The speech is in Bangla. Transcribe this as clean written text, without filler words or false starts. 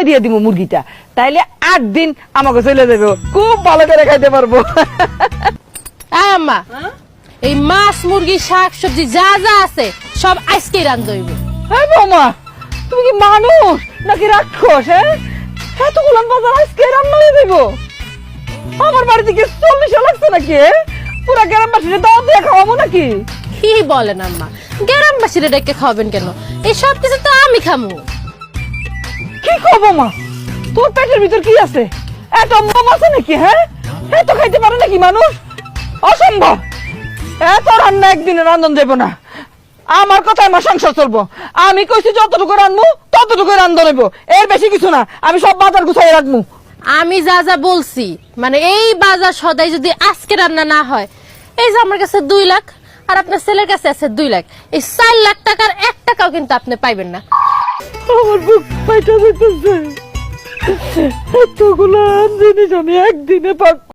সময় দিয়ে দিব মুরগিটা, তাইলে 8 দিন আমাকে চলে যাবে, খুব ভালো করে খাইতে পারবো। আম্মা এই মাছ মুরগি শাক সবজি যা যা আছে সব আজকে রান্ধতে হইব। হ্যাঁ বৌমা, তুমি কি মানুষ নাকি রাক্ষস? এতগুলো বাজার আজকে রান্না হয়ে যাইব? আমার বাড়িতে কি 40 লাগছে নাকি? পুরা গ্রামবাসীর দাওয়াত দিয়ে খাওয়াবো নাকি? কি বলেন আম্মা, গ্রামবাসীরা ডেকে খাওয়াবেন কেন? এই সব কিছু তো আমি খামু। কি খাবো মা? তোর পেটের ভিতর কি আছে? এত মম আছে নাকি? এত খাইতে পারে নাকি মানুষ? অসম্ভব। এত রান্না একদিনে রান্ধন দেব না। আমার কথায় আমার সংসার চলবো। আমি কইছি যতটুকু রান্ধবো ততটুকু রান্ধন নেবো, এর বেশি কিছু না। আমি সব বাজার গুছাই রাখবো। আমি যা যা বলছি, মানে এই বাজার সদাই যদি আজকে রান্না না হয়, এই যে আমার কাছে 2 লাখ আর আপনার ছেলের কাছে আছে 2 লাখ, এই 4 লাখ টাকার 1 টাকাও কিন্তু আপনি পাইবেন না। আমার বুক ফাইটা যেতেছে। এতগুলো জিনিস আমি একদিনে পাক